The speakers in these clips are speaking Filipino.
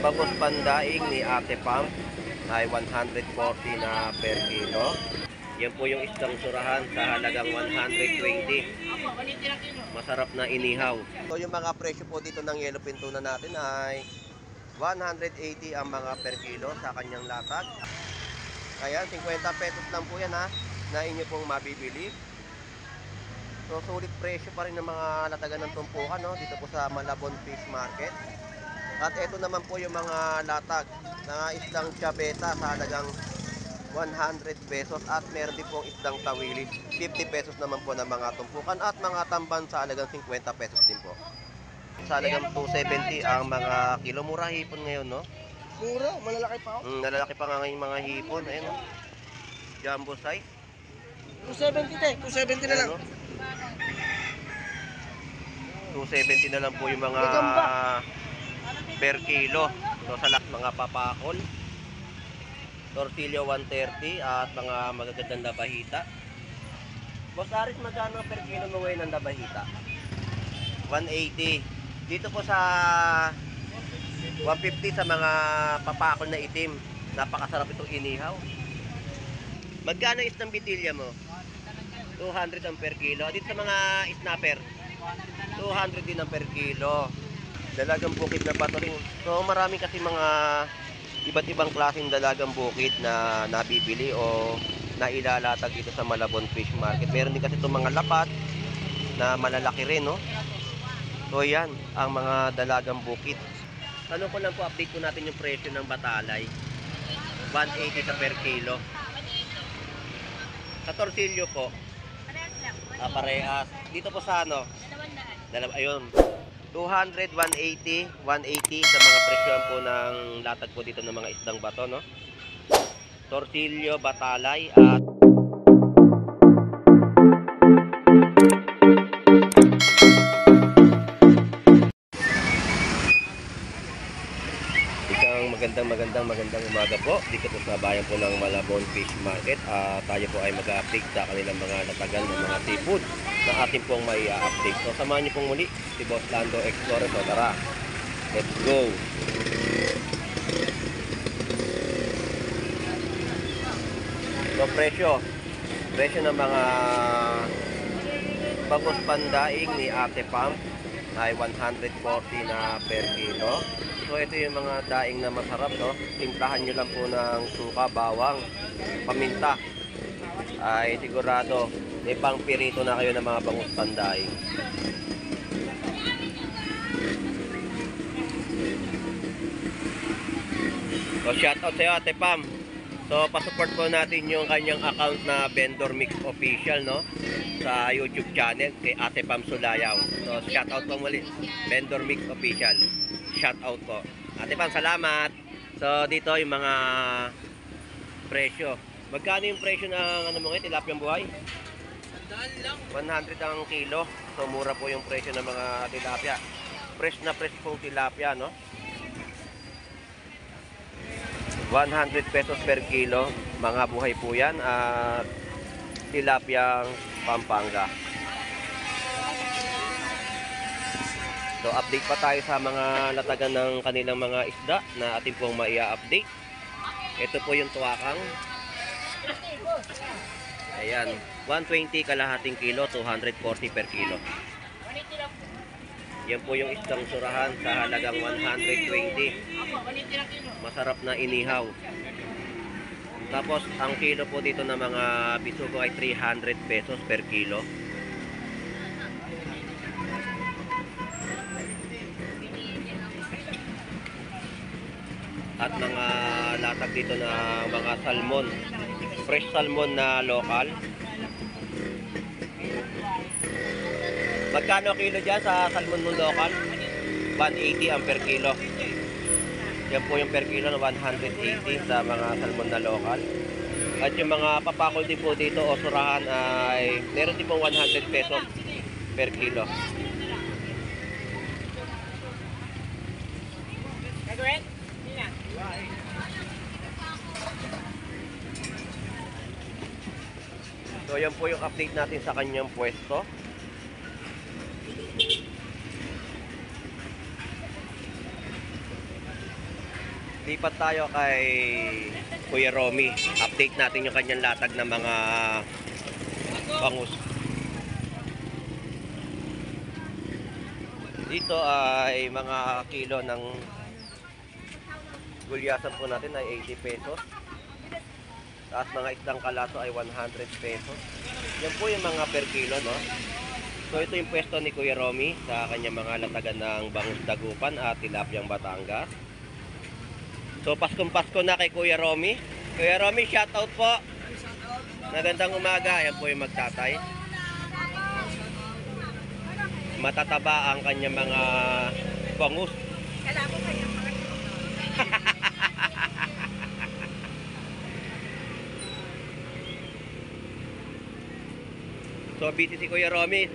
Bangus pandaing ni Ate Pam ay 140 na per kilo. Yan po yung isdang surahan sa halagang 120. Masarap na inihaw. So yung mga presyo po dito ng yellowfin tuna natin ay 180 ang mga per kilo sa kanyang latag. Ayan, 50 pesos lang po yan ha, na inyo pong mabibili. So sulit presyo pa rin ng mga latagan ng tumpukan, no? Dito po sa Malabon Fish Market. At ito naman po yung mga latag na isdang chabeta sa halagang 100 pesos. At meron din pong isdang tawili, 50 pesos naman po ng mga tumpukan. At mga tamban sa halagang 50 pesos din po. Sa halagang 270 ang mga kilo. Mura hipon ngayon, no? Mura, malalaki pa ako. Nalalaki pa nga ngayon mga hipon. Ayun, no? Jumbo size. 270 te, 270 na lang. 270 na lang po yung mga per kilo. So sa lahat mga papakol, tortillo 130 at mga magagandang labahita. Boss Aris, magkano per kilo mo ngayon ng labahita? 180. Dito po sa 150 sa mga papakol na itim. Napakasarap itong inihaw. Magkano isang bitilya mo? 200 ang per kilo. Dito sa mga snapper, 200 din ang per kilo. Dalagang bukid na bato rin. So marami kasi mga iba't ibang klaseng dalagang bukid na nabibili o nailalatag dito sa Malabon Fish Market. Meron din kasi itong mga lapat na malalaki rin, no? So yan, ang mga dalagang bukid. Tanong ko lang po, update ko natin yung presyo ng batalay. 180 sa per kilo. Sa tortillo po, parehas. Dito po sa ano? Ayun. 200, 180, 180 sa mga presyoan po ng latag po dito ng mga isdang bato, no? Tortillo, batalay at magandang umaga po dito po sa bayan po ng Malabon Fish Market. Tayo po ay mag-update sa kanilang mga latagan ng mga seafood na ating pong may update. So samahan niyo pong muli si Boss Lando Explorer. So tara, let's go. So presyo ng mga bangus pandaing ni Ate Pam ay 140 na per kilo. So ito yung mga daing na masarap, no? Timplahan nyo lang po ng suka, bawang, paminta. Ay sigurado may pang pirito na kayo ng mga bangus pandaing. So shoutout sa iyo, Ate Pam. So pasupport po natin yung kanyang account na Vendor Mix Official, no? Sa YouTube channel kay Ate Pam Sulayaw. So shoutout po muli, Vendor Mix Official. Shoutout po. Ate Pam, salamat. So dito yung mga presyo. Magkano yung presyo ng ano mo ngayon, tilapiyang buhay? 100 ang kilo. So mura po yung presyo ng mga tilapia. Fresh na fresh pong tilapia, no? 100 pesos per kilo. Mga buhay po yan. At tilapiyang Pampanga. So update pa tayo sa mga latagan ng kanilang mga isda na ating pong maia-update. Ito po yung tuwakang. Ayan, 120 kalahating kilo, 240 per kilo. Yan po yung isdang surahan sa halagang 120. Masarap na inihaw. Tapos ang kilo po dito ng mga bisugo ay 300 pesos per kilo. At mga latag dito na mga salmon, fresh salmon na local. Magkano kilo dyan sa salmon mo local? 180 ang per kilo. Yan po yung per kilo na 180 sa mga salmon na local. At yung mga papakol din po dito o surahan ay meron din po 100 pesos per kilo. So yan po yung update natin sa kanyang pwesto. Lipat tayo kay Kuya Romy. Update natin yung kanyang latag ng mga bangus. Dito ay mga kilo ng gulyasan po natin ay 80 pesos. At mga isdang kalaso ay 100 pesos. Yan po yung mga per kilo, no? So ito yung pwesto ni Kuya Romy sa kanyang mga latagan ng bangus dagupan at tilapyang Batangas. So Paskong Pasko na kay Kuya Romy. Kuya Romy, shoutout po. Magandang umaga. Yan po yung magtatay. Matataba ang kanyang mga bangus. Kailangan ko kayo mga So busy si Kuya Romy.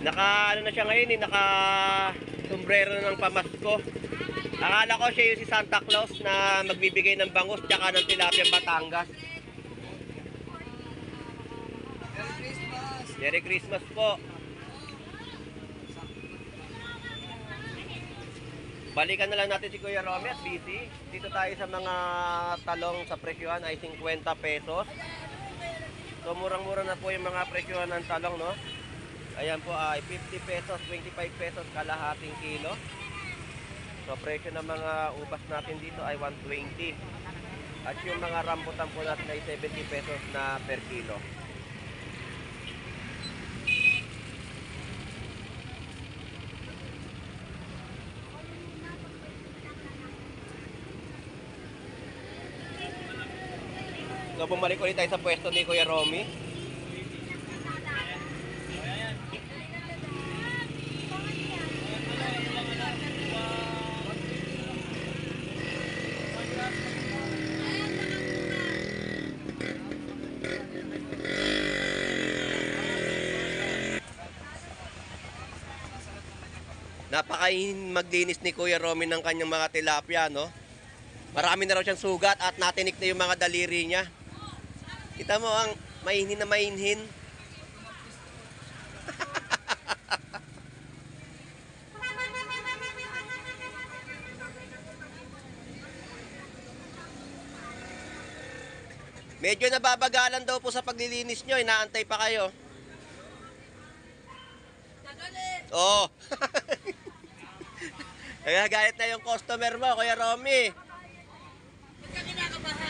Naka ano na siya ngayon, naka sombrero na ng pamasko. Akala ko siya yung si Santa Claus na magbibigay ng bangus tsaka ng tilapyang Batangas. Merry Christmas po. Balikan na lang natin si Kuya Romy at busy. Dito tayo sa mga talong sa presyohan ay 50 pesos. So murang-mura na po yung mga presyohan ng talong, no? Ayan po ay 50 pesos, 25 pesos kalahating kilo. So presyo ng mga ubas natin dito ay 120. At yung mga rambutan po natin ay 70 pesos na per kilo. So bumalik ulit tayo sa pwesto ni Kuya Romy. Napakain maglinis ni Kuya Romy ng kanyang mga tilapia, no? Marami na raw siyang sugat at natinik na yung mga daliri niya. Kita mo ang mainhin na mainhin. Medyo nababagalan daw po sa paglilinis nyo. Inaantay pa kayo. Oo. Nagagalit na yung customer mo, Kuya Romy.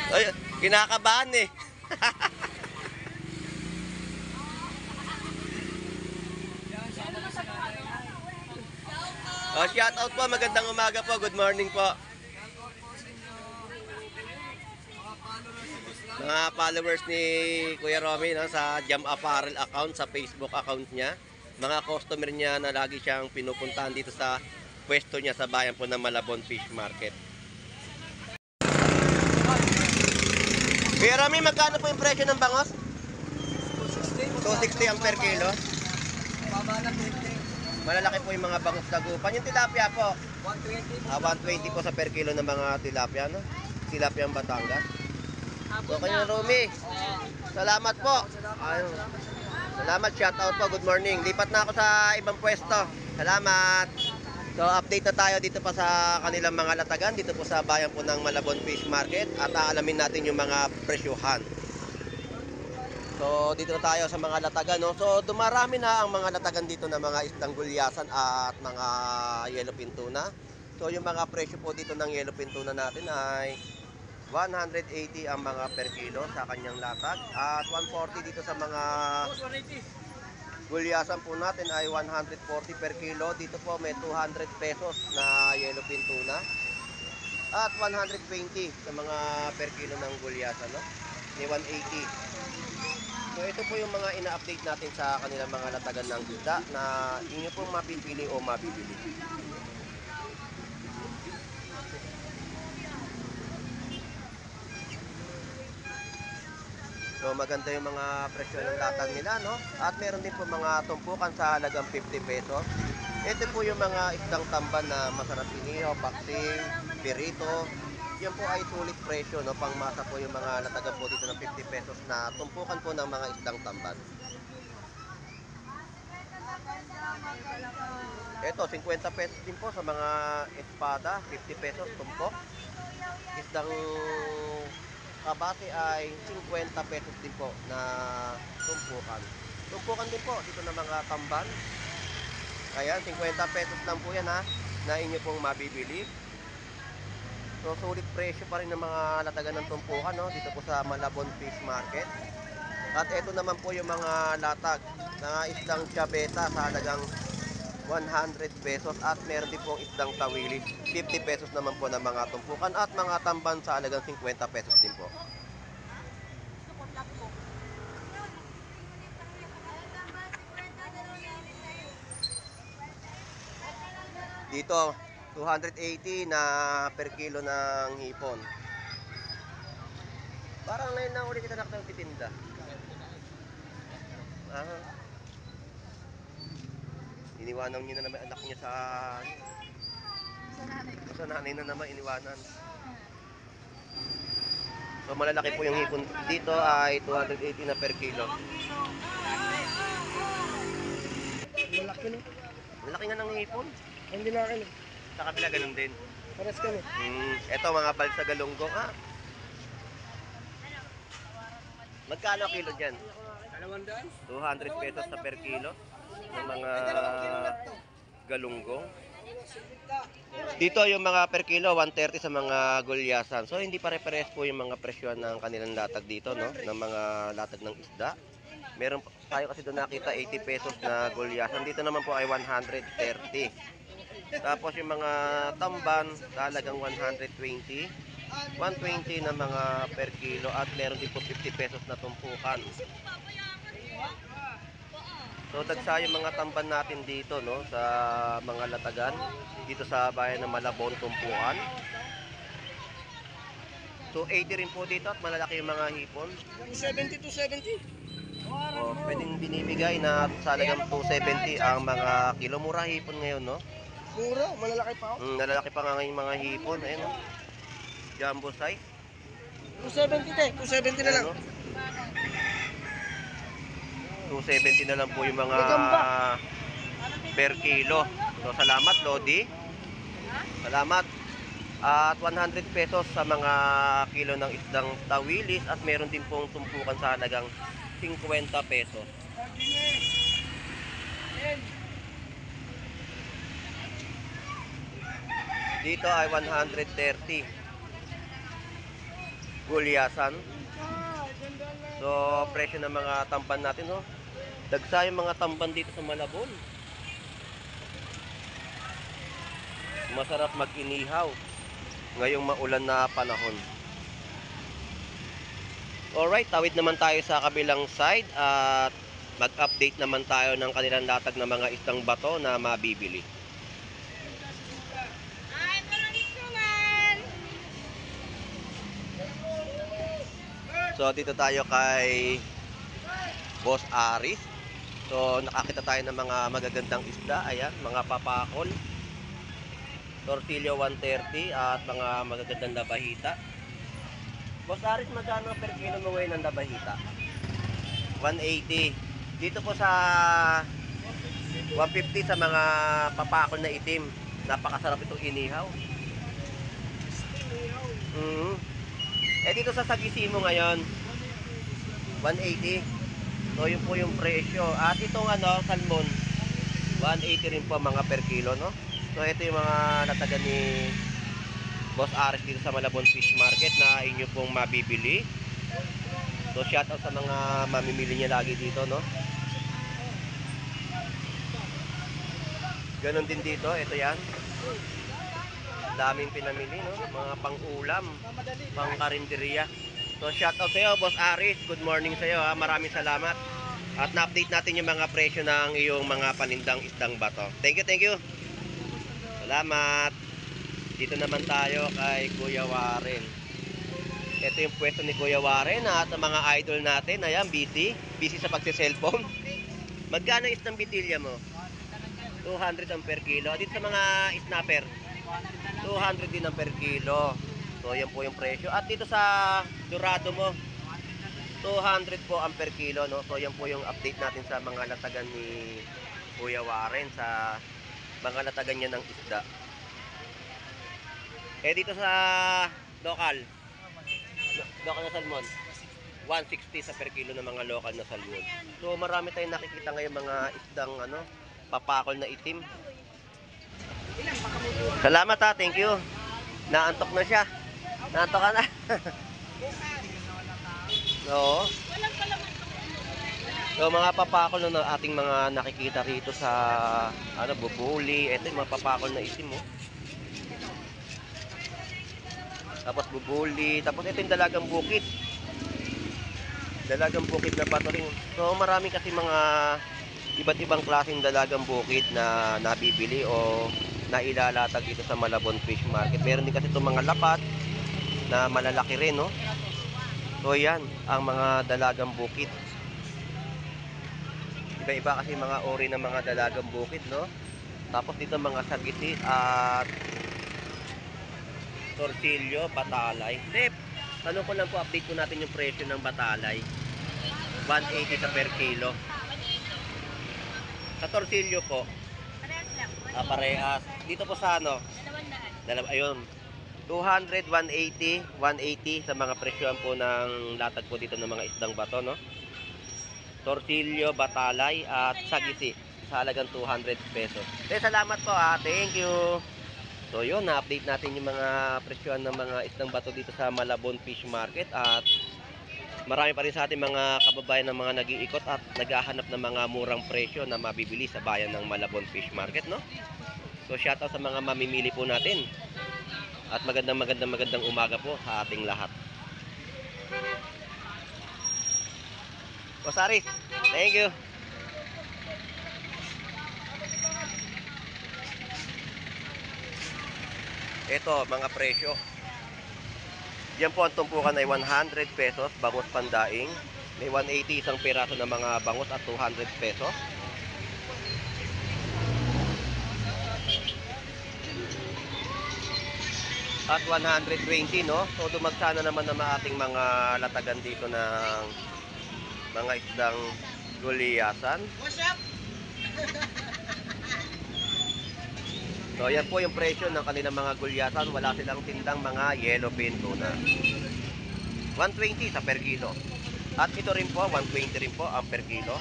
Ay, kinakabahan eh. Oh, shout out po, magandang umaga po, good morning po. Mga followers ni Kuya Romy, no, sa Jam Apparel account, sa Facebook account niya. Mga customer niya na lagi siyang pinupuntahan dito sa pwesto niya sa bayan po ng Malabon Fish Market. Kuya Romy, magkano po yung presyo ng bangos? 260 ang per kilo. Malalaki po yung mga bangus dagupan. Yung tilapia po? 120 po sa per kilo ng mga tilapia, no? Tilapia ang Batangas. So, Kuya Romy, salamat po. Ayun. Salamat, shout out po. Good morning. Lipat na ako sa ibang pwesto. Salamat. So, update na tayo dito pa sa kanilang mga latagan. Dito po sa bayan po ng Malabon Fish Market. At aalamin natin yung mga presyuhan. So, dito na tayo sa mga latagan, no? So, dumarami na ang mga latagan dito na mga isdang gulyasan at mga yellowfin tuna. So, yung mga presyo po dito ng yellowfin tuna natin ay 180 ang mga per kilo sa kanyang latag. At 140 dito sa mga gulyasan po natin ay 140 per kilo. Dito po may 200 pesos na yellowfin tuna. At 120 sa mga per kilo ng gulyasan, no? May 180. So ito po yung mga ina-update natin sa kanilang mga latagan ng isda na inyo pong mapipili o mabibili. So maganda yung mga presyo ng latag nila, no? At meron din po mga tumpukan sa halagang 50 pesos. Ito po yung mga isdang tamban na masarap inihaw, paksing, pirito. Yan po ay sulit presyo, no? Pangmasa po yung mga latagan po dito ng 50 pesos na tumpukan po ng mga isdang tamban. Ito, 50 pesos din po sa mga espada, 50 pesos tumpok. Isdang kabase ay 50 pesos din po na tumpukan. Tumpukan din po dito na mga tamban. Ayan, 50 pesos lang po yan ha, na inyo pong mabibili. So, sulit presyo pa rin ng mga latagan ng tumpukan, no? Dito po sa Malabon Fish Market. At ito naman po yung mga latag na isdang tiyabeta sa halagang 100 pesos. At meron din pong isdang tawili, 50 pesos naman po ng mga tumpukan. At mga tamban sa halagang 50 pesos din po. Dito, 280 na per kilo ng hipon. Parang ngayon na ulit kita nakatitinda. Iniwanan niyo na naman anak niya sa nanay na naman iniwanan. So malalaki po yung hipon dito ay 280 na per kilo. Malaki no? Malaki nga ng hipon. Hindi na akin. Sa kabila ganun din. Pares kami. Ito mga balsa galunggong ha. Magkano kilo dyan? 200 pesos sa per kilo ng mga galunggong. Dito yung mga per kilo 130 sa mga gulyasan. So hindi pare-pares po yung mga presyo ng kanilang latag dito, no? Ng mga latag ng isda. Meron tayo kasi doon nakita 80 pesos na gulyasan. Dito naman po ay 130. Tapos yung mga tamban talagang 120. 120 na mga per kilo at meron din po 50 pesos na tumpukan. So dagsa yung mga tamban natin dito, no, sa mga latagan dito sa bayan ng Malabon tumpukan. So 80 rin po dito at malalaki yung mga hipon. 270 to 70. Pwedeng binibigay na sa halagang 270 ang mga kilo. Mura hipon ngayon, no? Mura, malalaki pa ako. Nalalaki pa nga ngayon mga hipon. Ayun, no? Jumbo size. 270 te, 270 na lang. 270 na lang po yung mga per kilo. So salamat Lodi. Salamat. At 100 pesos sa mga kilo ng isdang tawilis at meron din pong tumpukan sa halagang 50 pesos. Dito ay 130. Gulyasan. So, presyo ng mga tamban natin, no? Dagsa yung mga tamban dito sa Malabon. Masarap mag-inihaw ngayong maulan na panahon. Alright, tawid naman tayo sa kabilang side at mag-update naman tayo ng kanilang latag ng mga isdang bato na mabibili. So dito tayo kay Boss Aris. So nakakita tayo ng mga magagandang isda. Ayan, mga papakol, tortillo 130 at mga magagandang labahita. Boss Aris, magkano per kilo mo ngayon ng labahita? 180. Dito po sa 150 sa mga papakol na itim. Napakasarap itong inihaw. Dito sa Sagisimo ngayon 180. So yun po yung presyo. At itong salmon 180 rin po mga per kilo, no? So ito yung mga latagan ni Boss Aris dito sa Malabon Fish Market na inyo pong mabibili. So shout out sa mga mamimili niya lagi dito, no? Ganon din dito, ito yan. Daming pinamili, no? Mga pang-ulam, pang-karinderya. So shout out sa iyo, Boss Aris. Good morning sa iyo, ha. Maraming salamat. At na-update natin yung mga presyo ng iyong mga panindang isdang bato. Thank you, thank you. Salamat. Dito naman tayo kay Kuya Warren. Ito yung pwesto ni Kuya Warren at ang mga idol natin. Ayan, busy sa pagse-cellphone. Magkano isdang bitilya mo? 200 ang per kilo. Dito sa mga snapper, 200 din ang per kilo. So yan po yung presyo. At dito sa Dorado mo, 200 po ang per kilo, no? So yan po yung update natin sa mga latagan ni Kuya Warren sa mga latagan niya ng isda. Eh dito sa local na salmon, 160 sa per kilo ng mga local na salmon. So marami tayong nakikita ngayon mga isdang papakol na itim. Salamat ha, thank you. Naantok na siya. Naantok ka na. Oo. So mga papakol na ating mga nakikita rito sa bubuli. Ito yung mga papakol na itim mo. Tapos bubuli, tapos ito yung dalagang bukid. Dalagang bukid na bato rin. So marami kasi mga iba't ibang klaseng dalagang bukid na nabibili o nailalatag dito sa Malabon Fish Market. Meron din kasi itong mga lapat na malalaki rin, no? So yan, ang mga dalagang bukid. Iba-iba kasi mga ori ng mga dalagang bukid, no? Tapos dito mga sagiti at torsilyo, batalay. Tip, tanong ko lang po, update ko natin yung presyo ng batalay. 180 sa per kilo. Sa torsilyo po, parehas. Dito po sa ayun, 200, 180, 180 sa mga presyoan po ng latag po dito ng mga isdang bato, no? Torsilyo, batalay at sagisi sa halagang 200 pesos. Salamat po thank you. So yun, na-update natin yung mga presyoan ng mga isdang bato dito sa Malabon Fish Market at marami pa rin sa ating mga kababayan ng mga nag-iikot at naghahanap ng mga murang presyo na mabibili sa bayan ng Malabon Fish Market, no? So shoutout sa mga mamimili po natin at magandang umaga po sa ating lahat. Rosaris, thank you. Ito, mga presyo. Diyan po ang tumpukan ay 100 pesos, bangus pandaing. May 180 isang piraso ng mga bangus at 200 pesos. At 120, no? So dumagsana naman ng ating mga latagan dito ng mga isdang guliyasan. So yan po yung presyo ng kanilang mga gulyasan. Wala silang tindang mga yellowfin tuna. 120 sa per kilo. At ito rin po, 120 rin po ang per kilo.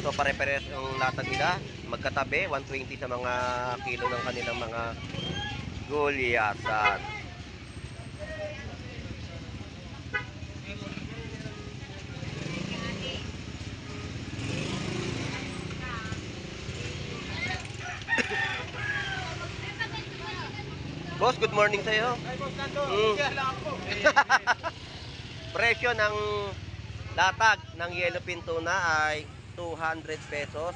So pare-pares yung latag nila. Magkatabi, 120 sa mga kilo ng kanilang mga gulyasan. Boss, good morning sa'yo. Ay, boss, Nando. Presyo ng latag ng yellowfin tuna ay 200 pesos.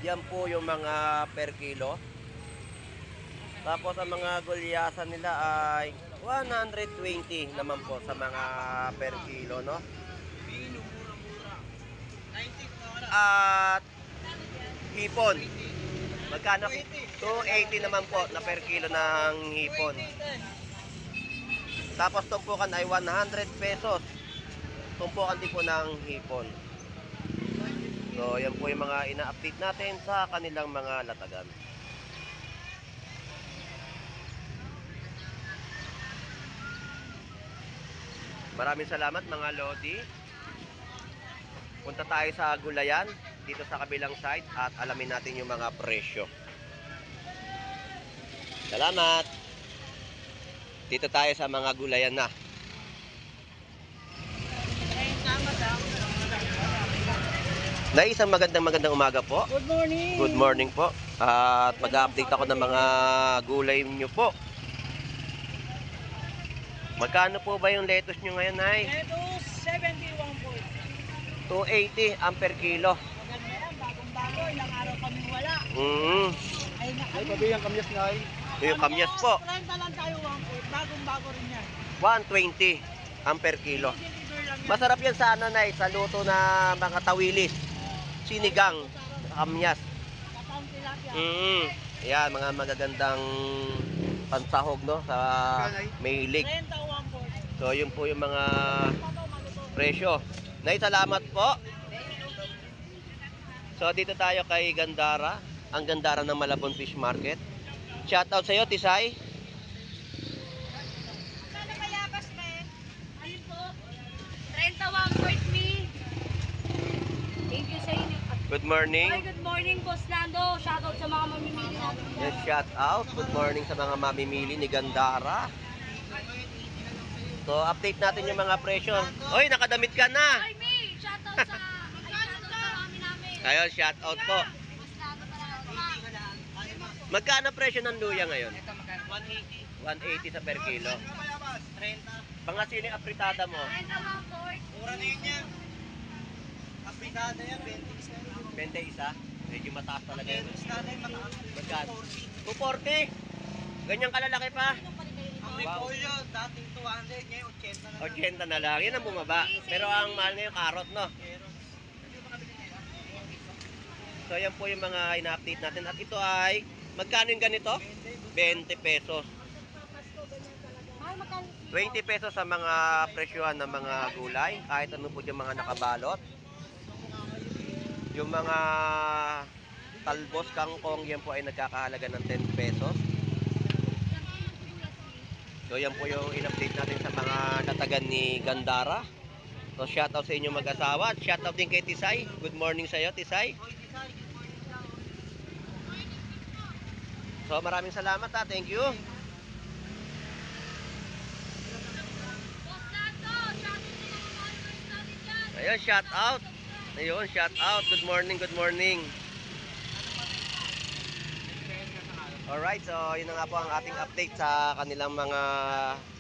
Yan po yung mga per kilo. Tapos ang mga gulyasan nila ay 120 naman po sa mga per kilo, no? At hipon. Magkano? 280 naman po na per kilo ng hipon. Tapos tumpukan ay 100 pesos. Tumpukan din po ng hipon. So yan po yung mga ina-update natin sa kanilang mga latagan. Maraming salamat mga Lodi. Punta tayo sa gulayan dito sa kabilang side at alamin natin yung mga presyo. Salamat. Dito tayo sa mga gulayan na. Na isang magandang umaga po. Good morning. Good morning po. At mag-update ako ng mga gulay nyo po. Magkano po ba yung lettuce nyo ngayon, Nay? Lettuce, 71 po. 280 ang per kilo. Maganda yan, bagong-bago. Ilang araw kami wala. Ay, Ay, pabi yung kamyas na ay. Yung kamyas po. 30 lang tayo, 1 po. Bagong-bago rin yan. 120 ang per kilo. Masarap yan sa Nay, sa luto na mga tawilis. Sinigang, kamyas. Katang tilapia. Yan, mga magagandang pansahog, no, sa Maylig. 31 po. So, yun po yung mga presyo. Nay, salamat po. So, dito tayo kay Gandara. ang Gandara ng Malabon Fish Market. Shoutout sa iyo, Tisay. Kano kaya kas, be? Ayun po. 31 point me. Thank you sa inyo. Good morning. Hi, good morning, Boss Lando. Shoutout sa mga mamimili natin. Yes, shoutout. Good morning sa mga mamimili ni Gandara. So, update natin yung mga presyo. Oy, nakadamit ka na. Hi, me. Shoutout sa mami namin. Ayun, shoutout po. Boss Lando pala. Magkano presyo ng luya ngayon? Ito magkano? 180 sa per kilo. 30. Pangasini apritada mo? 31 point. Mura na yun yan. Aplikada yan, 20 21. Medyo mataas talaga yun. Aplikada yan, mataas. Magkano? 240. Ganyan kalalaki pa. Ang Wow. repolyo, dating 200, ngayon 80 na lang. 80 na lang. Yan ang bumaba. Pero ang mahal ngayon, karot, no? Pero, So, yan po yung mga ina-update natin. At ito ay, magkano yung ganito? 20 pesos. Ay, magkano? 20 pesos sa mga presyuhan ng mga gulay. Kahit ano po yung mga nakabalot. Yung mga talbos, kangkong, yan po ay nagkakahalaga ng 10 pesos. So yan po yung in-update natin sa mga natagan ni Gandara. So shoutout sa inyo mag-asawa. At shoutout din kay Tisay. Good morning sa iyo, Tisay. So maraming salamat ha. Thank you. Boss Lando, shoutout sa mga followers natin dyan. Ayun, shoutout. Ayun, shoutout. Good morning, good morning. Alright, so yun na nga po ang ating update sa kanilang mga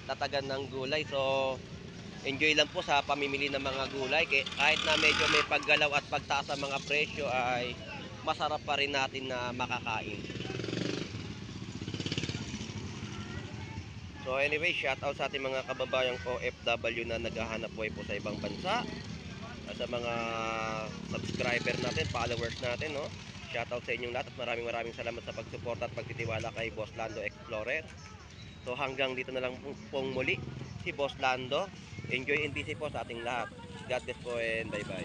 tatagan ng gulay. So, enjoy lang po sa pamimili ng mga gulay. Kahit na medyo may paggalaw at pagtaas sa mga presyo ay masarap pa rin natin na makakain. So anyway, shoutout sa ating mga kababayang OFW na naghahanap buhay po sa ibang bansa. At sa mga subscriber natin, followers natin, no? Shoutout sa inyong lahat at maraming salamat sa pagsuporta at pagtitiwala kay Boss Lando Explorer. So hanggang dito na lang pong muli si Boss Lando. Enjoy and busy po sa ating lahat. God bless po and bye bye.